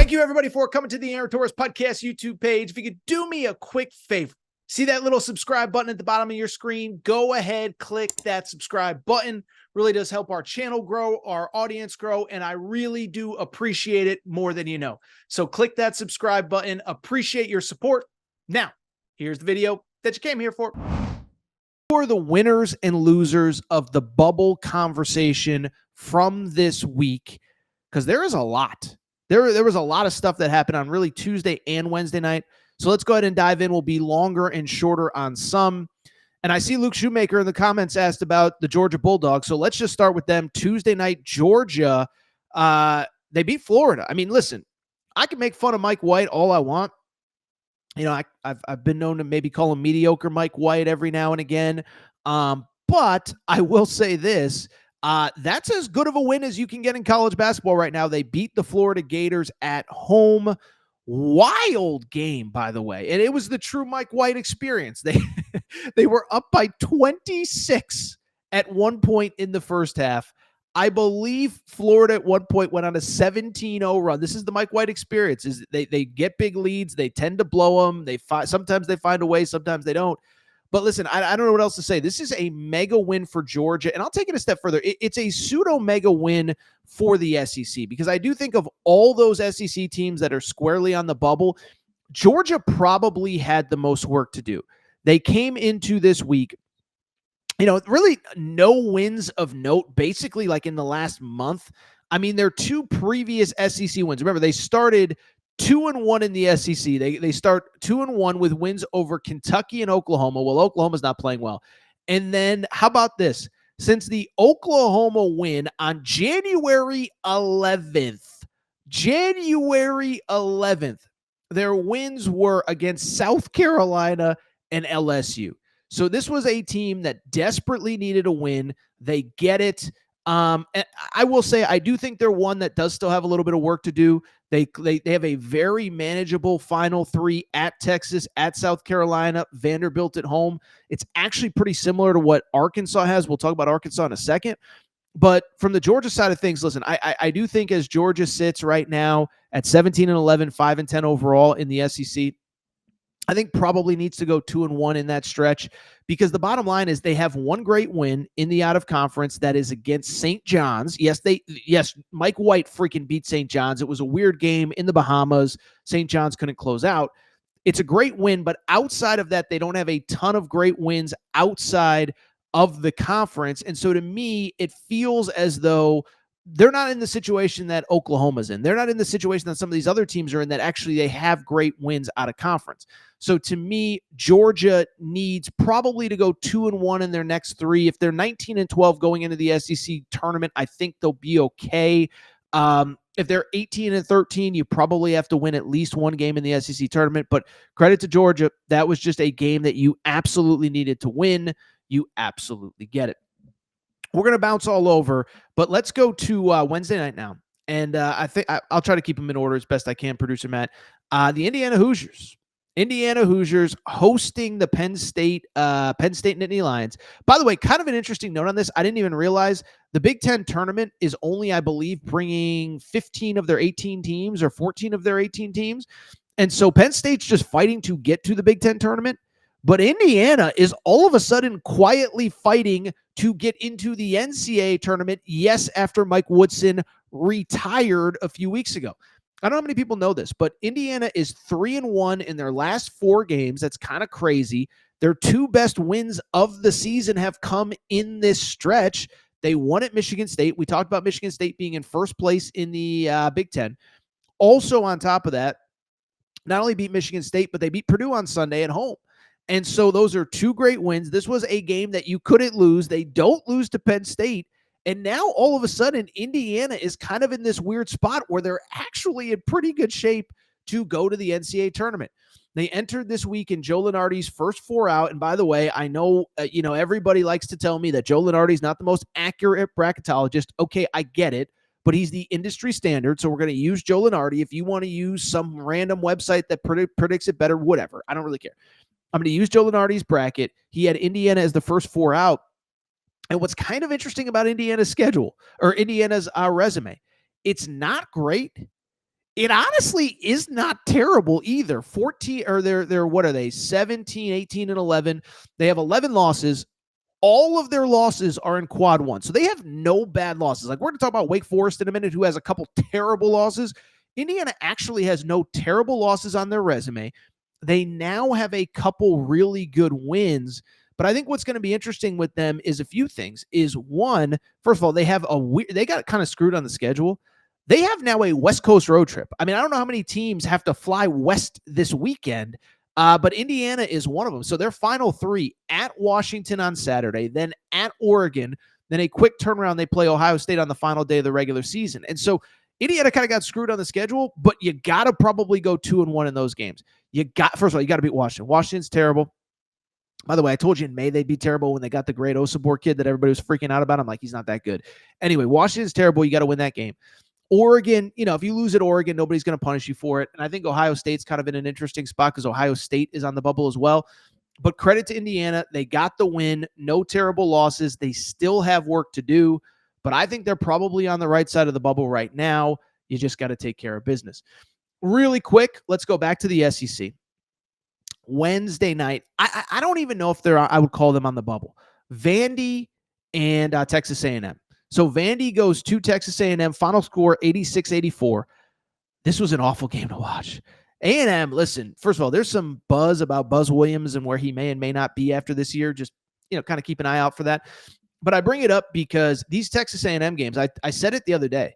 Thank you, everybody, for coming to the Aaron Torres Podcast YouTube page. If you could do me a quick favor, see that little subscribe button at the bottom of your screen? Go ahead, click that subscribe button. Really does help our channel grow, our audience grow, and I really do appreciate it more than you know. So click that subscribe button. Appreciate your support. Now, here's the video that you came here for. Who are the winners and losers of the bubble conversation from this week? Because there is a lot. There was a lot of stuff that happened on really Tuesday and Wednesday night. So let's go ahead and dive in. We'll be longer and shorter on some. And I see Luke Shoemaker in the comments asked about the Georgia Bulldogs. So let's just start with them. Tuesday night, Georgia, they beat Florida. I mean, listen, I can make fun of Mike White all I want. You know, I've been known to maybe call him mediocre Mike White every now and again. But I will say this. That's as good of a win as you can get in college basketball right now. They beat the Florida Gators at home. Wild game, by the way. And it was the true Mike White experience. They were up by 26 at one point in the first half. I believe Florida at one point went on a 17-0 run. This is the Mike White experience. Is they get big leads. They tend to blow them. Sometimes they find a way. Sometimes they don't. But listen, I don't know what else to say. This is a mega win for Georgia, and I'll take it a step further. It's a pseudo-mega win for the SEC, because I do think of all those SEC teams that are squarely on the bubble, Georgia probably had the most work to do. They came into this week, really no wins of note, basically like in the last month. I mean, their two previous SEC wins. Remember, they started 2-1 in the SEC. They start 2-1 with wins over Kentucky and Oklahoma. Well, Oklahoma's not playing well. And then how about this? Since the Oklahoma win on January 11th, their wins were against South Carolina and LSU. So this was a team that desperately needed a win. They get it. And I will say, I do think they're one that does still have a little bit of work to do. They have a very manageable final three at Texas, at South Carolina, Vanderbilt at home. It's actually pretty similar to what Arkansas has. We'll talk about Arkansas in a second. But from the Georgia side of things, listen, I do think as Georgia sits right now at 17-11, 5-10 overall in the SEC, I think probably needs to go 2-1 in that stretch, because the bottom line is they have one great win in the out of conference that is against St. John's. Yes, Mike White freaking beat St. John's. It was a weird game in the Bahamas. St. John's couldn't close out. It's a great win, but outside of that, they don't have a ton of great wins outside of the conference. And so to me, it feels as though they're not in the situation that Oklahoma's in. They're not in the situation that some of these other teams are in, that actually they have great wins out of conference. So to me, Georgia needs probably to go 2-1 in their next three. If they're 19-12 going into the SEC tournament, I think they'll be okay. If they're 18-13, you probably have to win at least one game in the SEC tournament. But credit to Georgia, that was just a game that you absolutely needed to win. You absolutely get it. We're going to bounce all over, but let's go to Wednesday night now. And I think I'll try to keep them in order as best I can, producer Matt. The Indiana Hoosiers hosting the Penn State Nittany Lions. By the way, kind of an interesting note on this. I didn't even realize the Big Ten tournament is only, I believe, bringing 15 of their 18 teams or 14 of their 18 teams. And so Penn State's just fighting to get to the Big Ten tournament. But Indiana is all of a sudden quietly fighting to get into the NCAA tournament. Yes, after Mike Woodson retired a few weeks ago. I don't know how many people know this, but Indiana is 3-1 in their last 4 games. That's kind of crazy. Their 2 best wins of the season have come in this stretch. They won at Michigan State. We talked about Michigan State being in first place in the Big Ten. Also on top of that, not only beat Michigan State, but they beat Purdue on Sunday at home. And so those are 2 great wins. This was a game that you couldn't lose. They don't lose to Penn State. And now all of a sudden, Indiana is kind of in this weird spot where they're actually in pretty good shape to go to the NCAA tournament. They entered this week in Joe Lunardi's first 4 out. And by the way, I know, everybody likes to tell me that Joe Lunardi's not the most accurate bracketologist. Okay, I get it. But he's the industry standard, so we're going to use Joe Lunardi. If you want to use some random website that predicts it better, whatever. I don't really care. I'm going to use Joe Lunardi's bracket. He had Indiana as the first 4 out. And what's kind of interesting about Indiana's schedule, or Indiana's resume, it's not great. it honestly is not terrible either. 14 or they're what are they? 17, 18 and 11. They have 11 losses. All of their losses are in quad one. So they have no bad losses. Like we're going to talk about Wake Forest in a minute, who has a couple terrible losses. Indiana actually has no terrible losses on their resume. They now have a couple really good wins. But I think what's going to be interesting with them is a few things. Is one, first of all, they got kind of screwed on the schedule. They have now a West Coast road trip. I mean, I don't know how many teams have to fly west this weekend. But Indiana is one of them. So their final three: at Washington on Saturday, then at Oregon, then a quick turnaround. They play Ohio State on the final day of the regular season. And so Indiana kind of got screwed on the schedule, but you got to probably go 2-1 in those games. First of all, you got to beat Washington. Washington's terrible. By the way, I told you in May they'd be terrible when they got the great Osabor kid that everybody was freaking out about. I'm like, he's not that good. Anyway, Washington's terrible. You got to win that game. Oregon, if you lose at Oregon, nobody's going to punish you for it. And I think Ohio State's kind of in an interesting spot because Ohio State is on the bubble as well. But credit to Indiana. They got the win. No terrible losses. They still have work to do. But I think they're probably on the right side of the bubble right now. You just got to take care of business. Really quick, let's go back to the SEC. Wednesday night, I don't even know if I would call them on the bubble. Vandy and Texas A&M. So Vandy goes to Texas A&M, final score 86-84. This was an awful game to watch. A&M, listen, first of all, there's some buzz about Buzz Williams and where he may and may not be after this year. Just, kind of keep an eye out for that. But I bring it up because these Texas A&M games, I said it the other day,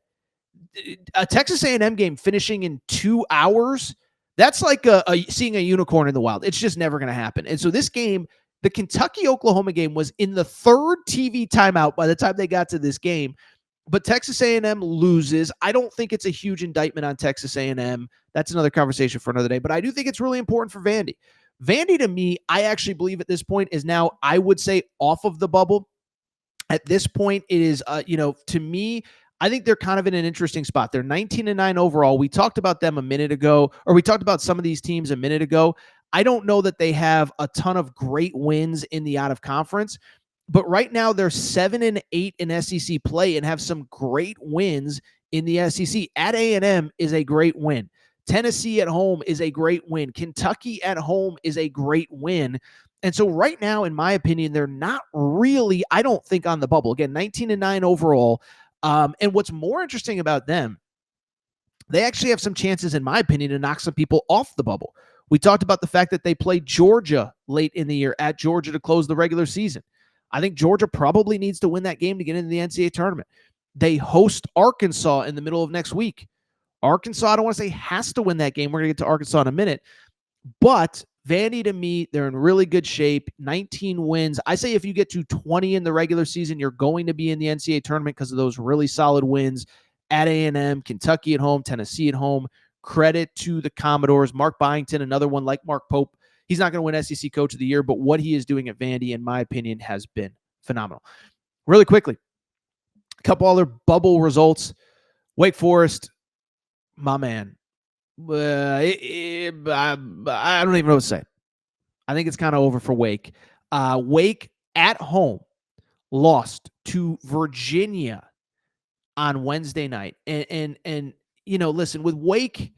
a Texas A&M game finishing in 2 hours, that's like seeing a unicorn in the wild. It's just never going to happen. And so this game, the Kentucky-Oklahoma game, was in the third TV timeout by the time they got to this game. But Texas A&M loses. I don't think it's a huge indictment on Texas A&M. That's another conversation for another day. But I do think it's really important for Vandy. Vandy, to me, I actually believe at this point is now, I would say, off of the bubble. At this point, it is, to me, I think they're kind of in an interesting spot. They're 19-9 overall. We talked about them a minute ago, or we talked about some of these teams a minute ago. I don't know that they have a ton of great wins in the out of conference, but right now they're 7-8 in SEC play and have some great wins in the SEC. At A&M is a great win. Tennessee at home is a great win. Kentucky at home is a great win. And so right now, in my opinion, they're not really, I don't think, on the bubble. Again, 19-9 overall. And what's more interesting about them, they actually have some chances, in my opinion, to knock some people off the bubble. We talked about the fact that they played Georgia late in the year at Georgia to close the regular season. I think Georgia probably needs to win that game to get into the NCAA tournament. They host Arkansas in the middle of next week. Arkansas, I don't want to say has to win that game. We're going to get to Arkansas in a minute. But Vandy, to me, they're in really good shape. 19 wins. I say if you get to 20 in the regular season, you're going to be in the NCAA tournament because of those really solid wins at A&M, Kentucky at home, Tennessee at home. Credit to the Commodores. Mark Byington, another one like Mark Pope. He's not going to win SEC Coach of the Year, but what he is doing at Vandy, in my opinion, has been phenomenal. Really quickly, a couple other bubble results. Wake Forest, my man. I don't even know what to say. I think it's kind of over for Wake. Wake at home lost to Virginia on Wednesday night. And listen, with Wake,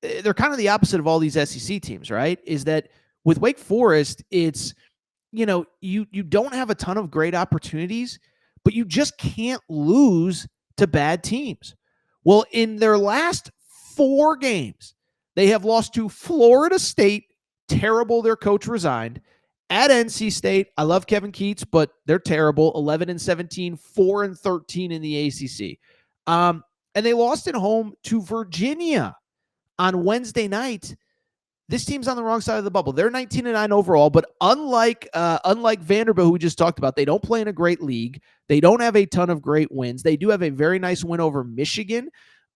they're kind of the opposite of all these SEC teams, right? Is that with Wake Forest, it's, you don't have a ton of great opportunities, but you just can't lose to bad teams. Well, in their last 4 games, they have lost to Florida State. Terrible. Their coach resigned. At NC State, I love Kevin Keats, but they're terrible. 11-17, 4-13 in the ACC. And they lost at home to Virginia on Wednesday night. This team's on the wrong side of the bubble. They're 19-9 overall, but unlike Vanderbilt, who we just talked about, they don't play in a great league. They don't have a ton of great wins. They do have a very nice win over Michigan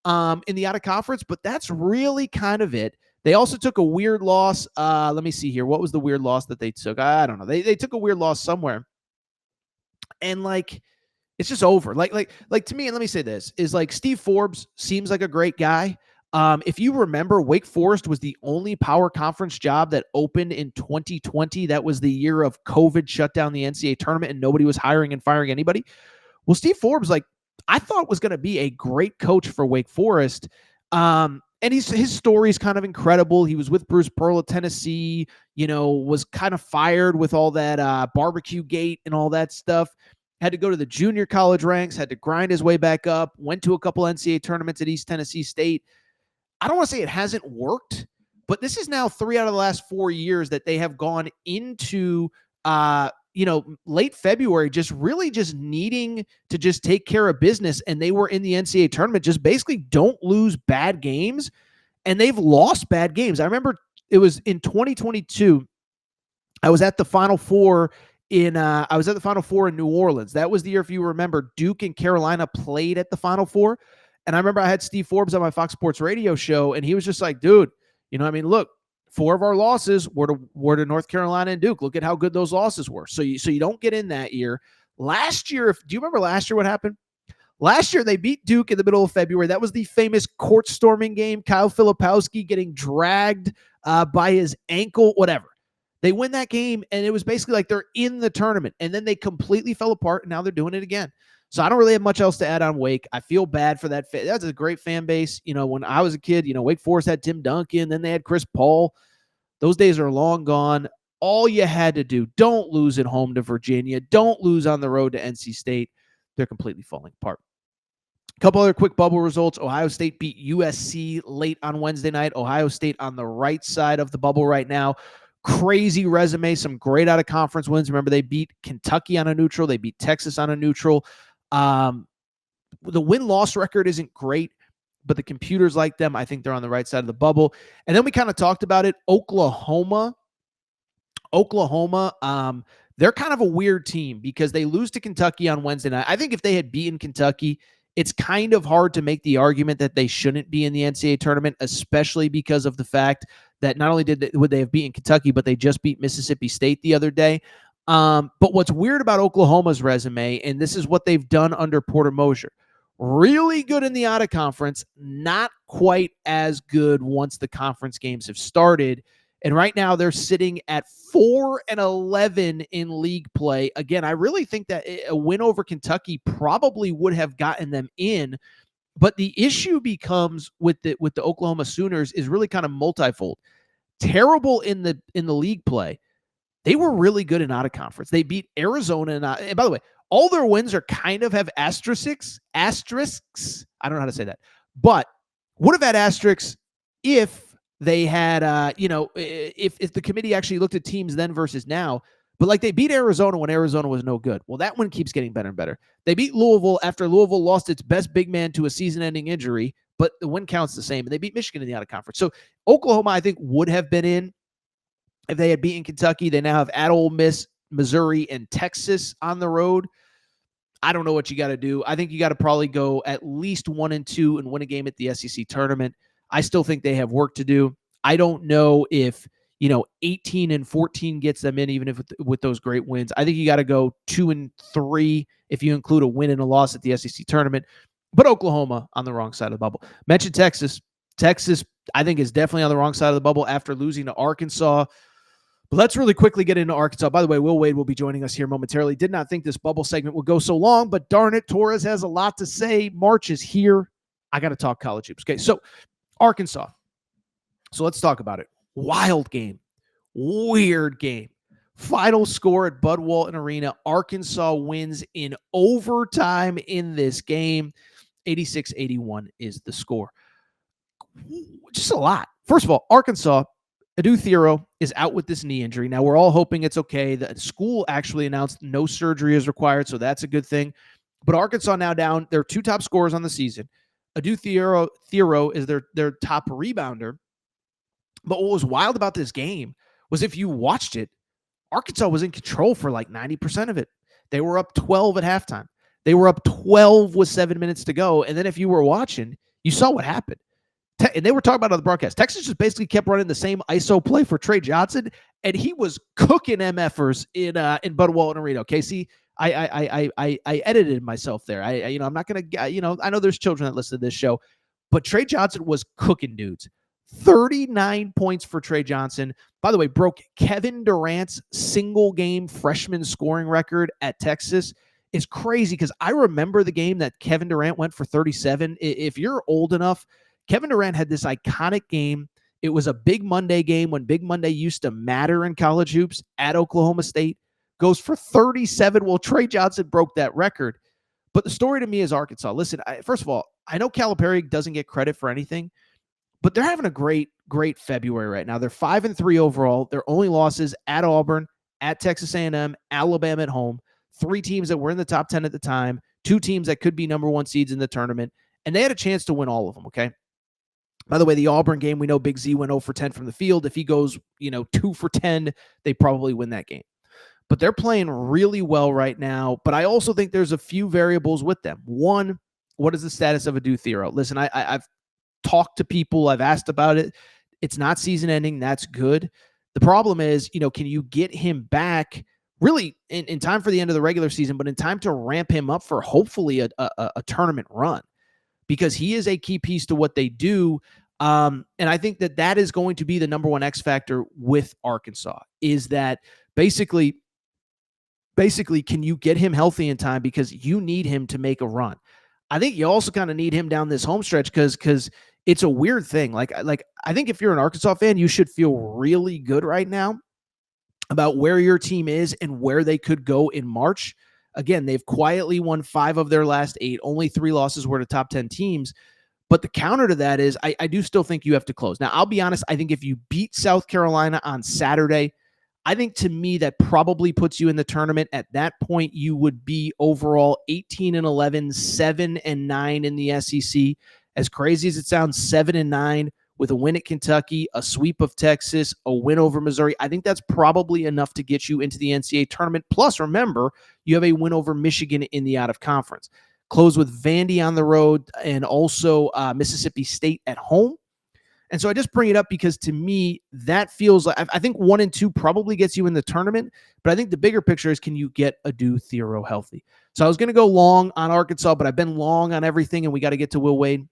in the out of conference, but that's really kind of it. They also took a weird loss. Let me see here. What was the weird loss that they took? I don't know. They took a weird loss somewhere. And it's just over. Like to me, and let me say this, is Steve Forbes seems like a great guy. If you remember, Wake Forest was the only power conference job that opened in 2020. That was the year of COVID shut down the NCAA tournament and nobody was hiring and firing anybody. Well, Steve Forbes, I thought was going to be a great coach for Wake Forest. And his story is kind of incredible. He was with Bruce Pearl at Tennessee, was kind of fired with all that barbecue gate and all that stuff. Had to go to the junior college ranks, had to grind his way back up, went to a couple NCAA tournaments at East Tennessee State. I don't want to say it hasn't worked, but this is now 3 out of the last 4 years that they have gone into late February, just needing to just take care of business. And they were in the NCAA tournament, just basically don't lose bad games. And they've lost bad games. I remember it was in 2022. I was at the Final Four in New Orleans. That was the year, if you remember, Duke and Carolina played at the Final Four. And I remember I had Steve Forbes on my Fox Sports radio show, and he was just like, dude, look, 4 of our losses were to North Carolina and Duke. Look at how good those losses were. So you don't get in that year. Last year, do you remember last year what happened? Last year, they beat Duke in the middle of February. That was the famous court storming game. Kyle Filipowski getting dragged by his ankle, whatever. They win that game, and it was basically like they're in the tournament. And then they completely fell apart, and now they're doing it again. So I don't really have much else to add on Wake. I feel bad for that. That's a great fan base. When I was a kid, Wake Forest had Tim Duncan. Then they had Chris Paul. Those days are long gone. All you had to do, don't lose at home to Virginia. Don't lose on the road to NC State. They're completely falling apart. A couple other quick bubble results. Ohio State beat USC late on Wednesday night. Ohio State on the right side of the bubble right now. Crazy resume, some great out-of-conference wins. Remember, they beat Kentucky on a neutral. They beat Texas on a neutral. The win-loss record isn't great, but the computers like them. I think they're on the right side of the bubble. And then we kind of talked about it. Oklahoma, they're kind of a weird team because they lose to Kentucky on Wednesday night. I think if they had beaten Kentucky, it's kind of hard to make the argument that they shouldn't be in the NCAA tournament, especially because of the fact that not only would they have beaten Kentucky, but they just beat Mississippi State the other day. But what's weird about Oklahoma's resume, and this is what they've done under Porter Moser, really good in the out-of-conference, not quite as good once the conference games have started. And right now they're sitting at 4-11 in league play. Again, I really think that a win over Kentucky probably would have gotten them in. But the issue becomes with the Oklahoma Sooners is really kind of multifold. Terrible in the league play. They were really good in out of conference. They beat Arizona. And by the way, all their wins are kind of have asterisks. I don't know how to say that. But would have had asterisks if they had, if the committee actually looked at teams then versus now. But like they beat Arizona when Arizona was no good. Well, that one keeps getting better and better. They beat Louisville after Louisville lost its best big man to a season-ending injury, but the win counts the same. And they beat Michigan in the out of conference. So Oklahoma, I think, would have been in if they had beaten Kentucky. They now have at Ole Miss, Missouri, and Texas on the road. I don't know what you got to do. I think you got to probably go at least 1-2 and win a game at the SEC tournament. I still think they have work to do. I don't know if 18-14 gets them in, even if with those great wins. I think you got to go 2-3 if you include a win and a loss at the SEC tournament. But Oklahoma on the wrong side of the bubble. Mentioned Texas. Texas, I think, is definitely on the wrong side of the bubble after losing to Arkansas. But let's really quickly get into Arkansas. By the way, Will Wade will be joining us here momentarily. Did not think this bubble segment would go so long, but darn it, Torres has a lot to say. March is here. I got to talk college hoops. Okay, so Arkansas. So let's talk about it. Wild game. Weird game. Final score at Bud Walton Arena. Arkansas wins in overtime in this game. 86-81 is the score. Just a lot. First of all, Arkansas, Adu Thiero is out with this knee injury. Now, we're all hoping it's okay. The school actually announced no surgery is required, so that's a good thing. But Arkansas now down. Their 2 top scorers on the season. Adu Thiero is their top rebounder. But what was wild about this game was if you watched it, Arkansas was in control for like 90% of it. They were up 12 at halftime. They were up 12 with 7 minutes to go. And then if you were watching, you saw what happened. And they were talking about it on the broadcast. Texas just basically kept running the same ISO play for Trey Johnson, and he was cooking MFers in Bud Walton Arena. Okay, see, I edited myself there. I'm not gonna, I know there's children that listen to this show, but Trey Johnson was cooking dudes. 39 points for Trey Johnson. By the way, broke Kevin Durant's single-game freshman scoring record at Texas. Is crazy because I remember the game that Kevin Durant went for 37. If you're old enough, Kevin Durant had this iconic game. It was a Big Monday game when Big Monday used to matter in college hoops at Oklahoma State. Goes for 37. Well, Trey Johnson broke that record. But the story to me is Arkansas. Listen, first of all, I know Calipari doesn't get credit for anything, but they're having a great February right now. They're 5-3 overall. Their only losses at Auburn, at Texas A&M, Alabama at home. 3 teams that were in the top 10 at the time. 2 teams that could be number 1 seeds in the tournament. And they had a chance to win all of them, okay? By the way, the Auburn game, we know Big Z went 0 for 10 from the field. If he goes, 2 for 10, they probably win that game. But they're playing really well right now. But I also think there's a few variables with them. One, what is the status of Adu Thero? Listen, I've talked to people. I've asked about it. It's not season ending. That's good. The problem is, can you get him back really in time for the end of the regular season, but in time to ramp him up for hopefully a tournament run? Because he is a key piece to what they do. And I think that is going to be the number 1 X factor with Arkansas, is that basically, can you get him healthy in time? Because you need him to make a run. I think you also kind of need him down this home stretch because it's a weird thing. Like I think if you're an Arkansas fan, you should feel really good right now about where your team is and where they could go in March. Again, they've quietly won 5 of their last 8. Only 3 losses were to top 10 teams. But the counter to that is I do still think you have to close. Now, I'll be honest. I think if you beat South Carolina on Saturday, I think to me that probably puts you in the tournament. At that point, you would be overall 18-11, 7-9 in the SEC. As crazy as it sounds, 7-9 with a win at Kentucky, a sweep of Texas, a win over Missouri. I think that's probably enough to get you into the NCAA tournament. Plus, remember, you have a win over Michigan in the out-of-conference. Close with Vandy on the road and also Mississippi State at home. And so I just bring it up because to me, that feels like, I think 1 and 2 probably gets you in the tournament, but I think the bigger picture is, can you get Adu Thero healthy? So I was going to go long on Arkansas, but I've been long on everything, and we got to get to Will Wade.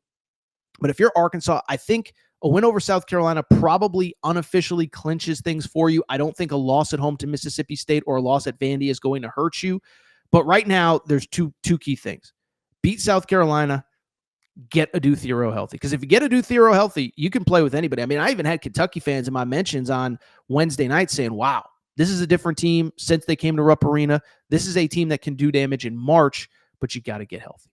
But if you're Arkansas, I think a win over South Carolina probably unofficially clinches things for you. I don't think a loss at home to Mississippi State or a loss at Vandy is going to hurt you. But right now, there's two key things. Beat South Carolina, get Adu Thero healthy. Because if you get Adu Thero healthy, you can play with anybody. I mean, I even had Kentucky fans in my mentions on Wednesday night saying, wow, this is a different team since they came to Rupp Arena. This is a team that can do damage in March, but you got to get healthy.